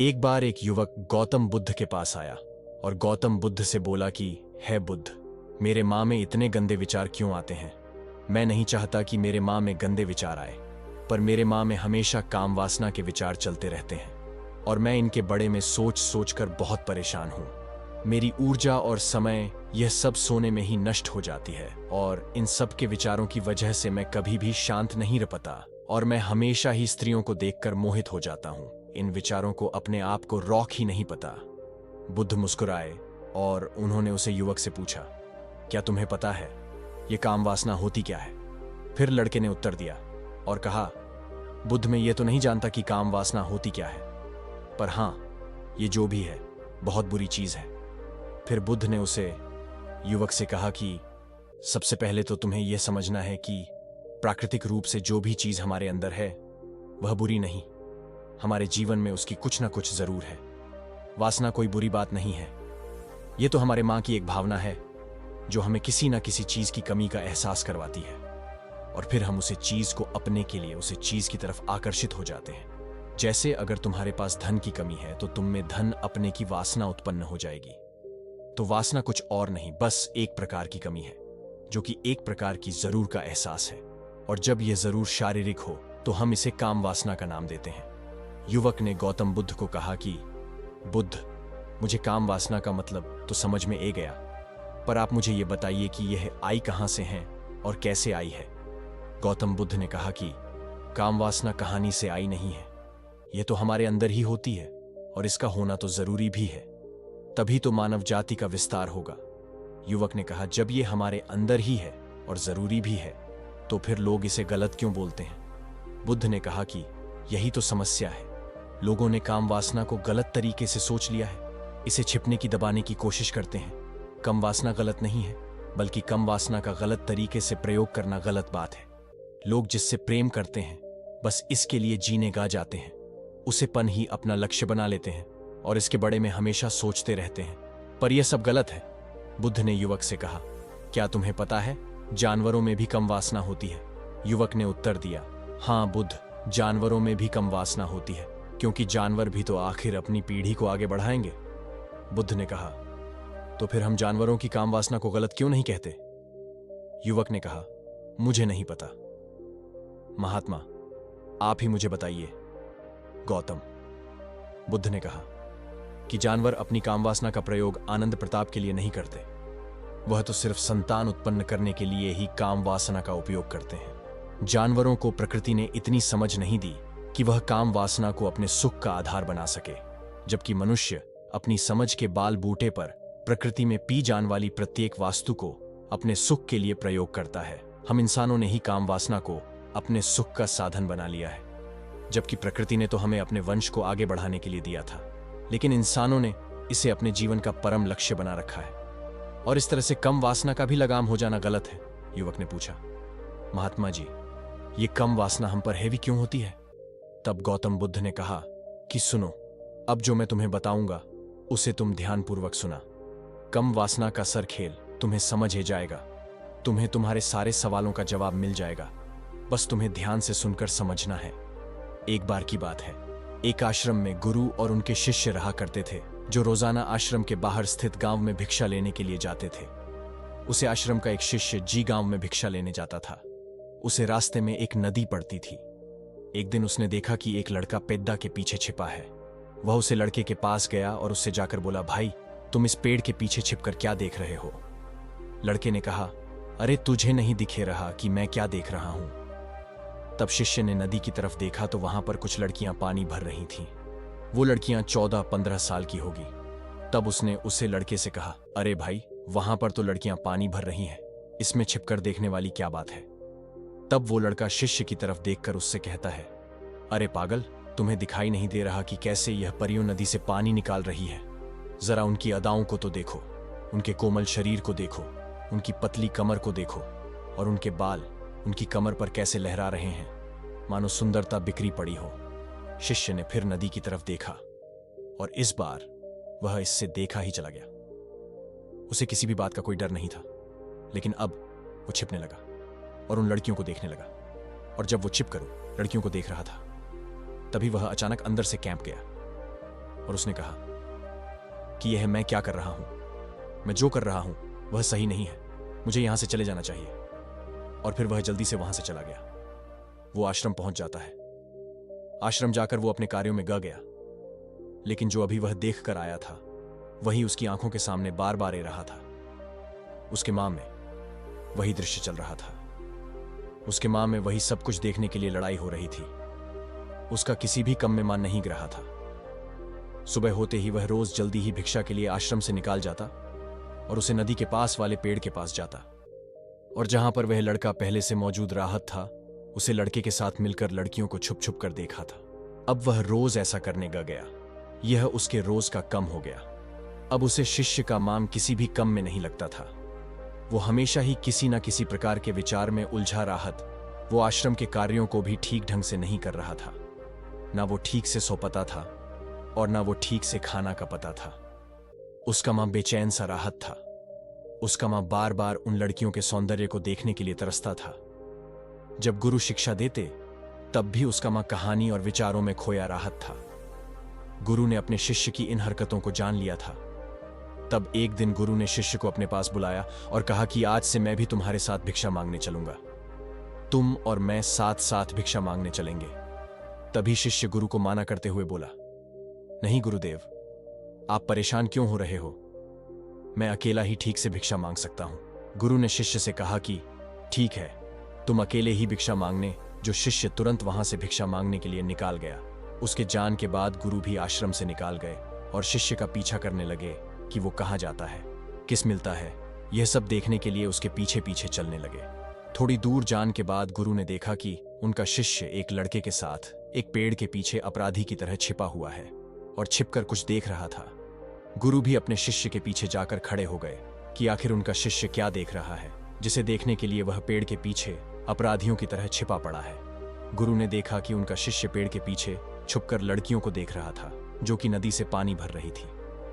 एक बार एक युवक गौतम बुद्ध के पास आया और गौतम बुद्ध से बोला कि है बुद्ध, मेरे माँ में इतने गंदे विचार क्यों आते हैं। मैं नहीं चाहता कि मेरे माँ में गंदे विचार आए, पर मेरे माँ में हमेशा काम वासना के विचार चलते रहते हैं और मैं इनके बड़े में सोच सोच कर बहुत परेशान हूँ। मेरी ऊर्जा और समय यह सब सोने में ही नष्ट हो जाती है और इन सब के विचारों की वजह से मैं कभी भी शांत नहीं रह पाता और मैं हमेशा ही स्त्रियों को देखकर मोहित हो जाता हूँ। इन विचारों को अपने आप को रोक ही नहीं पता। बुद्ध मुस्कुराए और उन्होंने उसे युवक से पूछा, क्या तुम्हें पता है ये काम वासना होती क्या है? फिर लड़के ने उत्तर दिया और कहा, बुद्ध, मैं ये तो नहीं जानता कि काम वासना होती क्या है, पर हाँ, ये जो भी है बहुत बुरी चीज है। फिर बुद्ध ने उसे युवक से कहा कि सबसे पहले तो तुम्हें यह समझना है कि प्राकृतिक रूप से जो भी चीज हमारे अंदर है वह बुरी नहीं। हमारे जीवन में उसकी कुछ ना कुछ जरूर है। वासना कोई बुरी बात नहीं है। यह तो हमारे मां की एक भावना है जो हमें किसी ना किसी चीज की कमी का एहसास करवाती है और फिर हम उसे चीज को अपने के लिए उसे चीज की तरफ आकर्षित हो जाते हैं। जैसे अगर तुम्हारे पास धन की कमी है तो तुम में धन अपने की वासना उत्पन्न हो जाएगी। तो वासना कुछ और नहीं, बस एक प्रकार की कमी है जो कि एक प्रकार की जरूर का एहसास है, और जब यह जरूर शारीरिक हो तो हम इसे काम वासना का नाम देते हैं। युवक ने गौतम बुद्ध को कहा कि बुद्ध, मुझे काम वासना का मतलब तो समझ में आ गया, पर आप मुझे यह बताइए कि यह आई कहां से है और कैसे आई है। गौतम बुद्ध ने कहा कि काम वासना कहानी से आई नहीं है, यह तो हमारे अंदर ही होती है और इसका होना तो जरूरी भी है, तभी तो मानव जाति का विस्तार होगा। युवक ने कहा, जब यह हमारे अंदर ही है और जरूरी भी है तो फिर लोग इसे गलत क्यों बोलते हैं? बुद्ध ने कहा कि यही तो समस्या है। लोगों ने काम वासना को गलत तरीके से सोच लिया है, इसे छिपने की दबाने की कोशिश करते हैं। कम वासना गलत नहीं है, बल्कि कम वासना का गलत तरीके से प्रयोग करना गलत बात है। लोग जिससे प्रेम करते हैं बस इसके लिए जीने गा जाते हैं, उसे पन ही अपना लक्ष्य बना लेते हैं और इसके बड़े में हमेशा सोचते रहते हैं, पर यह सब गलत है। बुद्ध ने युवक से कहा, क्या तुम्हें पता है जानवरों में भी कम वासना होती है? युवक ने उत्तर दिया, हाँ बुद्ध, जानवरों में भी कम वासना होती है, क्योंकि जानवर भी तो आखिर अपनी पीढ़ी को आगे बढ़ाएंगे। बुद्ध ने कहा, तो फिर हम जानवरों की काम वासना को गलत क्यों नहीं कहते? युवक ने कहा, मुझे नहीं पता महात्मा, आप ही मुझे बताइए। गौतम बुद्ध ने कहा कि जानवर अपनी काम वासना का प्रयोग आनंद प्रताप के लिए नहीं करते, वह तो सिर्फ संतान उत्पन्न करने के लिए ही काम वासना का उपयोग करते हैं। जानवरों को प्रकृति ने इतनी समझ नहीं दी कि वह काम वासना को अपने सुख का आधार बना सके, जबकि मनुष्य अपनी समझ के बाल बूटे पर प्रकृति में पी जाने वाली प्रत्येक वास्तु को अपने सुख के लिए प्रयोग करता है। हम इंसानों ने ही काम वासना को अपने सुख का साधन बना लिया है, जबकि प्रकृति ने तो हमें अपने वंश को आगे बढ़ाने के लिए दिया था, लेकिन इंसानों ने इसे अपने जीवन का परम लक्ष्य बना रखा है। और इस तरह से कम वासना का भी लगाम हो जाना गलत है। युवक ने पूछा, महात्मा जी, ये कम वासना हम पर हैवी क्यों होती है? तब गौतम बुद्ध ने कहा कि सुनो, अब जो मैं तुम्हें बताऊंगा उसे तुम ध्यानपूर्वक सुना। कम वासना का सर खेल तुम्हें समझ ही जाएगा, तुम्हें तुम्हारे सारे सवालों का जवाब मिल जाएगा, बस तुम्हें ध्यान से सुनकर समझना है। एक बार की बात है, एक आश्रम में गुरु और उनके शिष्य रहा करते थे, जो रोजाना आश्रम के बाहर स्थित गांव में भिक्षा लेने के लिए जाते थे। उसे आश्रम का एक शिष्य जी गांव में भिक्षा लेने जाता था। उसे रास्ते में एक नदी पड़ती थी। एक दिन उसने देखा कि एक लड़का पेड्डा के पीछे छिपा है। वह उसे लड़के के पास गया और उससे जाकर बोला, भाई, तुम इस पेड़ के पीछे छिपकर क्या देख रहे हो? लड़के ने कहा, अरे तुझे नहीं दिखे रहा कि मैं क्या देख रहा हूं? तब शिष्य ने नदी की तरफ देखा तो वहां पर कुछ लड़कियां पानी भर रही थीं। वो लड़कियां 14-15 साल की होगी। तब उसने उसे लड़के से कहा, अरे भाई, वहां पर तो लड़कियां पानी भर रही हैं, इसमें छिपकर देखने वाली क्या बात है? तब वो लड़का शिष्य की तरफ देखकर उससे कहता है, अरे पागल, तुम्हें दिखाई नहीं दे रहा कि कैसे यह परियों नदी से पानी निकाल रही है? जरा उनकी अदाओं को तो देखो, उनके कोमल शरीर को देखो, उनकी पतली कमर को देखो, और उनके बाल उनकी कमर पर कैसे लहरा रहे हैं, मानो सुंदरता बिखरी पड़ी हो। शिष्य ने फिर नदी की तरफ देखा और इस बार वह इससे देखा ही चला गया। उसे किसी भी बात का कोई डर नहीं था, लेकिन अब वो छिपने लगा और उन लड़कियों को देखने लगा। और जब वो छिपकर लड़कियों को देख रहा था, तभी वह अचानक अंदर से कैंप गया। और उसने कहा कि यह मैं क्या कर रहा हूं, मैं जो कर रहा हूं वह सही नहीं है, मुझे यहां से चले जाना चाहिए। और फिर वह जल्दी से वहां से चला गया। वो आश्रम पहुंच जाता है। आश्रम जाकर वो अपने कार्यों में गया, लेकिन जो अभी वह देख कर आया था वही उसकी आंखों के सामने बार बार आ रहा था। उसके मां में वही दृश्य चल रहा था। उसके मां में वही सब कुछ देखने के लिए लड़ाई हो रही थी। उसका किसी भी कम में मन नहीं रहा था। सुबह होते ही वह रोज जल्दी ही भिक्षा के लिए आश्रम से निकाल जाता और उसे नदी के पास वाले पेड़ के पास जाता, और जहां पर वह लड़का पहले से मौजूद राहत था, उसे लड़के के साथ मिलकर लड़कियों को छुप छुप कर देखा था। अब वह रोज ऐसा करने गया। यह उसके रोज का कम हो गया। अब उसे शिष्य का माम किसी भी कम में नहीं लगता था। वो हमेशा ही किसी न किसी प्रकार के विचार में उलझा राहत। वो आश्रम के कार्यों को भी ठीक ढंग से नहीं कर रहा था। ना वो ठीक से सो पाता था और ना वो ठीक से खाना का पता था। उसका मां बेचैन सा राहत था। उसका मां बार बार उन लड़कियों के सौंदर्य को देखने के लिए तरसता था। जब गुरु शिक्षा देते तब भी उसका मां कहानी और विचारों में खोया राहत था। गुरु ने अपने शिष्य की इन हरकतों को जान लिया था। तब एक दिन गुरु ने शिष्य को अपने पास बुलाया और कहा कि आज से मैं भी तुम्हारे साथ भिक्षा मांगने चलूंगा। तुम और मैं साथ साथ भिक्षा मांगने चलेंगे। तभी शिष्य गुरु को माना करते हुए बोला, नहीं गुरुदेव, आप परेशान क्यों हो रहे हो? मैं अकेला ही ठीक से भिक्षा मांग सकता हूं। गुरु ने शिष्य से कहा कि ठीक है, तुम अकेले ही भिक्षा मांगने। जो शिष्य तुरंत वहां से भिक्षा मांगने के लिए निकाल गया। उसके जान के बाद गुरु भी आश्रम से निकाल गए और शिष्य का पीछा करने लगे कि वो कहां जाता है, किस मिलता है। यह सब देखने के लिए उसके पीछे पीछे चलने लगे। थोड़ी दूर जान के बाद गुरु ने देखा कि उनका शिष्य एक लड़के के साथ एक पेड़ के पीछे अपराधी की तरह छिपा हुआ है और छिपकर कुछ देख रहा था। गुरु भी अपने शिष्य के पीछे जाकर खड़े हो गए कि आखिर उनका शिष्य क्या देख रहा है, जिसे देखने के लिए वह पेड़ के पीछे अपराधियों की तरह छिपा पड़ा है। गुरु ने देखा कि उनका शिष्य पेड़ के पीछे छुपकर लड़कियों को देख रहा था जो कि नदी से पानी भर रही थी।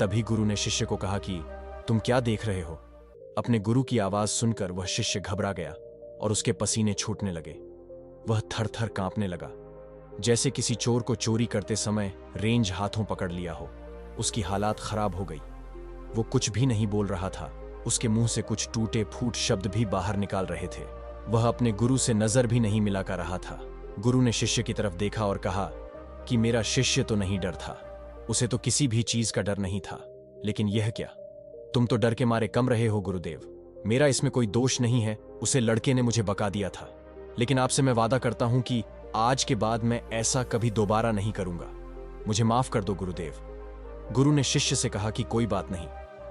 तभी गुरु ने शिष्य को कहा कि तुम क्या देख रहे हो? अपने गुरु की आवाज सुनकर वह शिष्य घबरा गया और उसके पसीने छूटने लगे। वह थर थर कांपने लगा, जैसे किसी चोर को चोरी करते समय रेंज हाथों पकड़ लिया हो। उसकी हालात खराब हो गई। वो कुछ भी नहीं बोल रहा था। उसके मुंह से कुछ टूटे फूट शब्द भी बाहर निकाल रहे थे। वह अपने गुरु से नजर भी नहीं मिला कर रहा था। गुरु ने शिष्य की तरफ देखा और कहा कि मेरा शिष्य तो नहीं डर था, उसे तो किसी भी चीज का डर नहीं था, लेकिन यह क्या, तुम तो डर के मारे कम रहे हो गुरुदेव। मेरा इसमें कोई दोष नहीं है, उसे लड़के ने मुझे बका दिया था, लेकिन आपसे मैं वादा करता हूं कि आज के बाद मैं ऐसा कभी दोबारा नहीं करूंगा। मुझे माफ कर दो गुरुदेव। गुरु ने शिष्य से कहा कि कोई बात नहीं,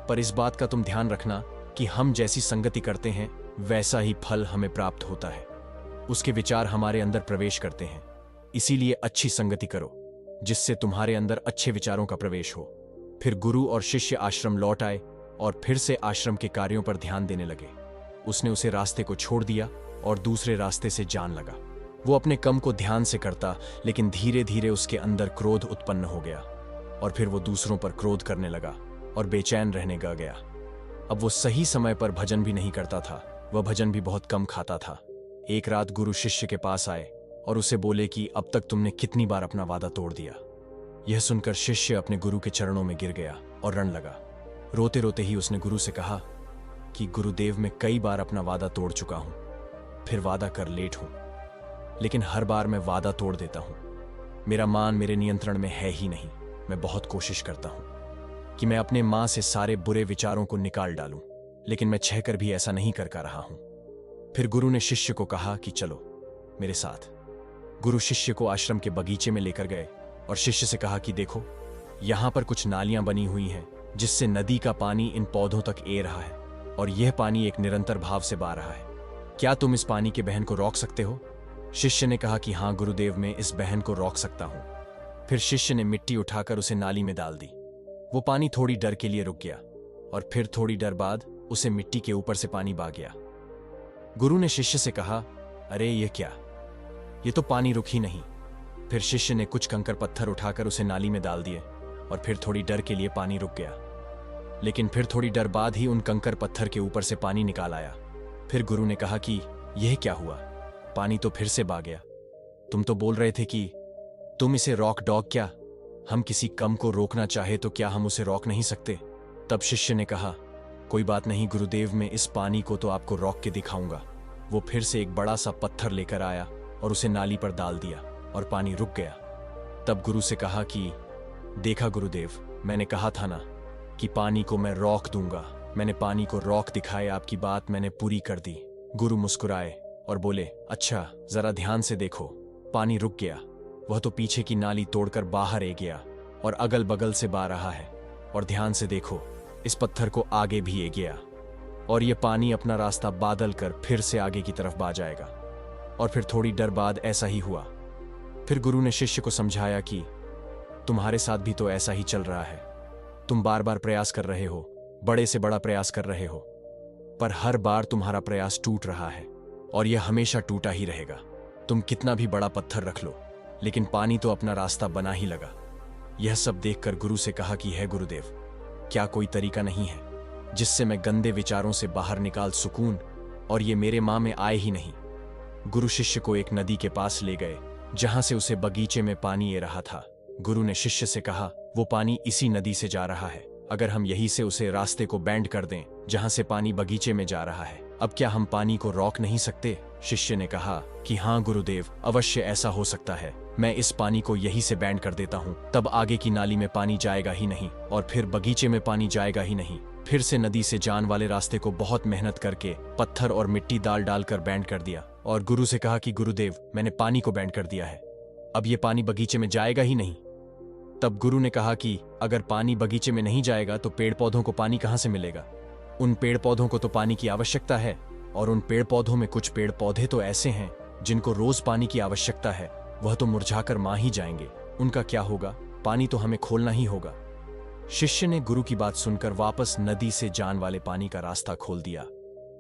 पर इस बात का तुम ध्यान रखना कि हम जैसी संगति करते हैं वैसा ही फल हमें प्राप्त होता है। उसके विचार हमारे अंदर प्रवेश करते हैं, इसीलिए अच्छी संगति करो जिससे तुम्हारे अंदर अच्छे विचारों का प्रवेश हो। फिर गुरु और शिष्य आश्रम लौट आए और फिर से आश्रम के कार्यों पर ध्यान देने लगे। उसने उसे रास्ते को छोड़ दिया और दूसरे रास्ते से जान लगा। वो अपने कम को ध्यान से करता, लेकिन धीरे धीरे उसके अंदर क्रोध उत्पन्न हो गया और फिर वो दूसरों पर क्रोध करने लगा और बेचैन रहने गया। अब वो सही समय पर भजन भी नहीं करता था, वह भजन भी बहुत कम खाता था। एक रात गुरु शिष्य के पास आए और उसे बोले कि अब तक तुमने कितनी बार अपना वादा तोड़ दिया। यह सुनकर शिष्य अपने गुरु के चरणों में गिर गया और रण लगा। रोते रोते ही उसने गुरु से कहा कि गुरुदेव, मैं कई बार अपना वादा तोड़ चुका हूं, फिर वादा कर लेट हूं, लेकिन हर बार मैं वादा तोड़ देता हूं। मेरा मान मेरे नियंत्रण में है ही नहीं। मैं बहुत कोशिश करता हूं कि मैं अपने मां से सारे बुरे विचारों को निकाल डालूं, लेकिन मैं छहकर भी ऐसा नहीं कर रहा हूं। फिर गुरु ने शिष्य को कहा कि चलो मेरे साथ। गुरु शिष्य को आश्रम के बगीचे में लेकर गए और शिष्य से कहा कि देखो, यहां पर कुछ नालियां बनी हुई हैं जिससे नदी का पानी इन पौधों तक ए रहा है और यह पानी एक निरंतर भाव से बह रहा है। क्या तुम इस पानी के बहन को रोक सकते हो? शिष्य ने कहा कि हाँ गुरुदेव, मैं इस बहन को रोक सकता हूं। फिर शिष्य ने मिट्टी उठाकर उसे नाली में डाल दी। वो पानी थोड़ी देर के लिए रुक गया और फिर थोड़ी देर बाद उसे मिट्टी के ऊपर से पानी बह गया। गुरु ने शिष्य से कहा, अरे ये क्या, ये तो पानी रुक ही नहीं। फिर शिष्य ने कुछ कंकर पत्थर उठाकर उसे नाली में डाल दिए और फिर थोड़ी देर के लिए पानी रुक गया, लेकिन फिर थोड़ी देर बाद ही उन कंकर पत्थर के ऊपर से पानी निकाल आया। फिर गुरु ने कहा कि यह क्या हुआ, पानी तो फिर से बह गया। तुम तो बोल रहे थे कि तुम इसे रॉक डॉग क्या हम किसी कम को रोकना चाहे तो क्या हम उसे रोक नहीं सकते? तब शिष्य ने कहा, कोई बात नहीं गुरुदेव, मैं इस पानी को तो आपको रोक के दिखाऊंगा। वो फिर से एक बड़ा सा पत्थर लेकर आया और उसे नाली पर डाल दिया और पानी रुक गया। तब गुरु से कहा कि देखा गुरुदेव, मैंने कहा था ना कि पानी को मैं रोक दूंगा। मैंने पानी को रोक दिखाया, आपकी बात मैंने पूरी कर दी। गुरु मुस्कुराए और बोले, अच्छा जरा ध्यान से देखो, पानी रुक गया। वह तो पीछे की नाली तोड़कर बाहर आ गया और अगल बगल से बह रहा है। और ध्यान से देखो, इस पत्थर को आगे भी आ गया और यह पानी अपना रास्ता बादल कर फिर से आगे की तरफ बह जाएगा। और फिर थोड़ी देर बाद ऐसा ही हुआ। फिर गुरु ने शिष्य को समझाया कि तुम्हारे साथ भी तो ऐसा ही चल रहा है। तुम बार बार प्रयास कर रहे हो, बड़े से बड़ा प्रयास कर रहे हो, पर हर बार तुम्हारा प्रयास टूट रहा है और यह हमेशा टूटा ही रहेगा। तुम कितना भी बड़ा पत्थर रख लो, लेकिन पानी तो अपना रास्ता बना ही लगा। यह सब देखकर गुरु से कहा कि है गुरुदेव, क्या कोई तरीका नहीं है जिससे मैं गंदे विचारों से बाहर निकाल सकूं और ये मेरे मां में आए ही नहीं? गुरु शिष्य को एक नदी के पास ले गए जहां से उसे बगीचे में पानी आ रहा था। गुरु ने शिष्य से कहा, वो पानी इसी नदी से जा रहा है। अगर हम यहीं से उसे रास्ते को बैंड कर दें जहां से पानी बगीचे में जा रहा है, अब क्या हम पानी को रोक नहीं सकते? शिष्य ने कहा कि हाँ गुरुदेव, अवश्य ऐसा हो सकता है। मैं इस पानी को यहीं से बैंड कर देता हूँ, तब आगे की नाली में पानी जाएगा ही नहीं और फिर बगीचे में पानी जाएगा ही नहीं। फिर से नदी से जान वाले रास्ते को बहुत मेहनत करके पत्थर और मिट्टी डाल डालकर बैंड कर दिया और गुरु से कहा कि गुरुदेव, मैंने पानी को बैंड कर दिया है, अब ये पानी बगीचे में जाएगा ही नहीं। तब गुरु ने कहा कि अगर पानी बगीचे में नहीं जाएगा तो पेड़ पौधों को पानी कहां से मिलेगा? उन पेड़ पौधों को तो पानी की आवश्यकता है और उन पेड़ पौधों में कुछ पेड़ पौधे तो ऐसे हैं जिनको रोज पानी की आवश्यकता है, वह तो मुरझाकर मां ही जाएंगे। उनका क्या होगा? पानी तो हमें खोलना ही होगा। शिष्य ने गुरु की बात सुनकर वापस नदी से जान वाले पानी का रास्ता खोल दिया।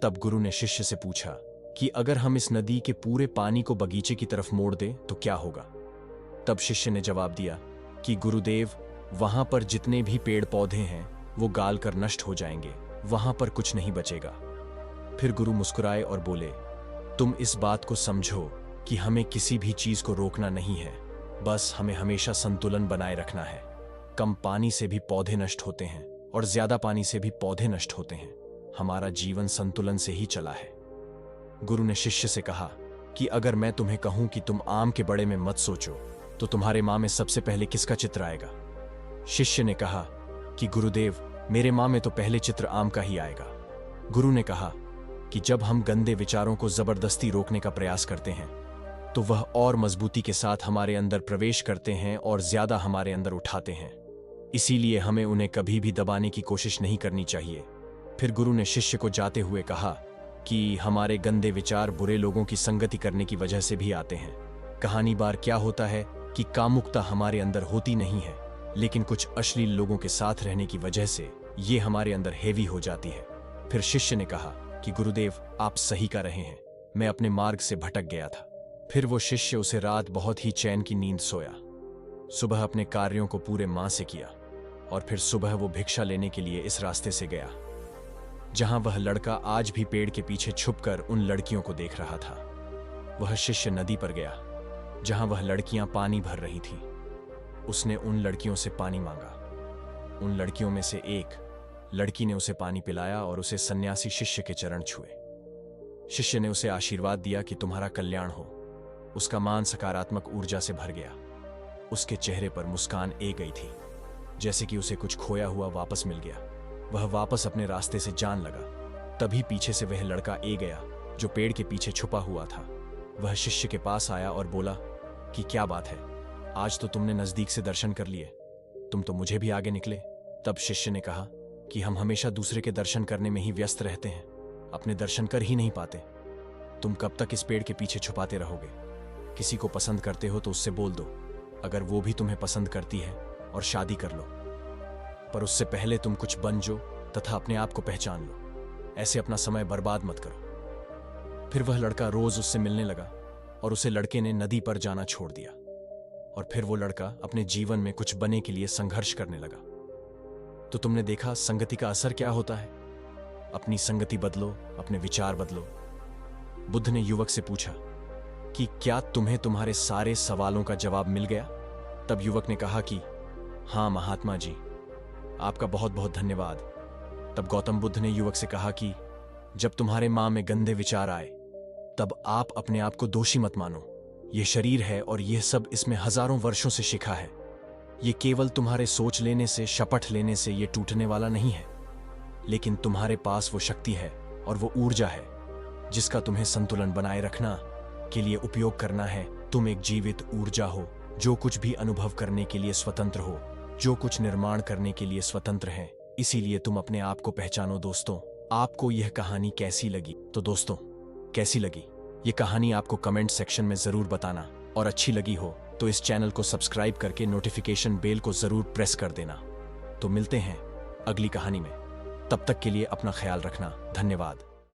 तब गुरु ने शिष्य से पूछा कि अगर हम इस नदी के पूरे पानी को बगीचे की तरफ मोड़ दें तो क्या होगा? तब शिष्य ने जवाब दिया कि गुरुदेव, वहां पर जितने भी पेड़ पौधे हैं वो गाल कर नष्ट हो जाएंगे, वहां पर कुछ नहीं बचेगा। फिर गुरु मुस्कुराए और बोले, तुम इस बात को समझो कि हमें किसी भी चीज को रोकना नहीं है, बस हमें हमेशा संतुलन बनाए रखना है। कम पानी से भी पौधे नष्ट होते हैं और ज्यादा पानी से भी पौधे नष्ट होते हैं। हमारा जीवन संतुलन से ही चला है। गुरु ने शिष्य से कहा कि अगर मैं तुम्हें कहूं कि तुम आम के बड़े में मत सोचो तो तुम्हारे मां में सबसे पहले किसका चित्र आएगा? शिष्य ने कहा कि गुरुदेव, मेरे मां में तो पहले चित्र आम का ही आएगा। गुरु ने कहा कि जब हम गंदे विचारों को जबरदस्ती रोकने का प्रयास करते हैं तो वह और मजबूती के साथ हमारे अंदर प्रवेश करते हैं और ज्यादा हमारे अंदर उठाते हैं। इसीलिए हमें उन्हें कभी भी दबाने की कोशिश नहीं करनी चाहिए। फिर गुरु ने शिष्य को जाते हुए कहा कि हमारे गंदे विचार बुरे लोगों की संगति करने की वजह से भी आते हैं। कहानी बार क्या होता है कि कामुकता हमारे अंदर होती नहीं है, लेकिन कुछ अश्लील लोगों के साथ रहने की वजह से ये हमारे अंदर हेवी हो जाती है। फिर शिष्य ने कहा कि गुरुदेव, आप सही कह रहे हैं, मैं अपने मार्ग से भटक गया था। फिर वो शिष्य उसे रात बहुत ही चैन की नींद सोया। सुबह अपने कार्यों को पूरे मां से किया और फिर सुबह वो भिक्षा लेने के लिए इस रास्ते से गया जहां वह लड़का आज भी पेड़ के पीछे छुपकर उन लड़कियों को देख रहा था। वह शिष्य नदी पर गया जहां वह लड़कियां पानी भर रही थीं। उसने उन लड़कियों से पानी मांगा। उन लड़कियों में से एक लड़की ने उसे पानी पिलाया और उसे सन्यासी शिष्य के चरण छुए। शिष्य ने उसे आशीर्वाद दिया कि तुम्हारा कल्याण हो। उसका मान सकारात्मक ऊर्जा से भर गया। उसके चेहरे पर मुस्कान आ गई थी, जैसे कि उसे कुछ खोया हुआ वापस मिल गया। वह वापस अपने रास्ते से जान लगा। तभी पीछे से वह लड़का आ गया जो पेड़ के पीछे छुपा हुआ था। वह शिष्य के पास आया और बोला कि क्या बात है, आज तो तुमने नजदीक से दर्शन कर लिए, तुम तो मुझे भी आगे निकले। तब शिष्य ने कहा कि हम हमेशा दूसरे के दर्शन करने में ही व्यस्त रहते हैं, अपने दर्शन कर ही नहीं पाते। तुम कब तक इस पेड़ के पीछे छुपाते रहोगे? किसी को पसंद करते हो तो उससे बोल दो, अगर वो भी तुम्हें पसंद करती है, और शादी कर लो। पर उससे पहले तुम कुछ बन जो तथा अपने आप को पहचान लो। ऐसे अपना समय बर्बाद मत करो। फिर वह लड़का रोज उससे मिलने लगा और उसे लड़के ने नदी पर जाना छोड़ दिया। और फिर वो लड़का अपने जीवन में कुछ बने के लिए संघर्ष करने लगा। तो तुमने देखा संगति का असर क्या होता है। अपनी संगति बदलो, अपने विचार बदलो। बुद्ध ने युवक से पूछा कि क्या तुम्हें तुम्हारे सारे सवालों का जवाब मिल गया? तब युवक ने कहा कि हाँ महात्मा जी, आपका बहुत बहुत धन्यवाद। तब गौतम बुद्ध ने युवक से कहा कि जब तुम्हारे मां में गंदे विचार आए तब आप अपने आप को दोषी मत मानो। यह शरीर है और यह सब इसमें हजारों वर्षों से शिखा है। ये केवल तुम्हारे सोच लेने से, शपथ लेने से ये टूटने वाला नहीं है, लेकिन तुम्हारे पास वो शक्ति है और वो ऊर्जा है जिसका तुम्हें संतुलन बनाए रखना के लिए उपयोग करना है। तुम एक जीवित ऊर्जा हो जो कुछ भी अनुभव करने के लिए स्वतंत्र हो, जो कुछ निर्माण करने के लिए स्वतंत्र है। इसीलिए तुम अपने आप को पहचानो। दोस्तों, आपको यह कहानी कैसी लगी? तो दोस्तों, कैसी लगी ये कहानी आपको कमेंट सेक्शन में जरूर बताना, और अच्छी लगी हो तो इस चैनल को सब्सक्राइब करके नोटिफिकेशन बेल को जरूर प्रेस कर देना। तो मिलते हैं अगली कहानी में, तब तक के लिए अपना ख्याल रखना। धन्यवाद।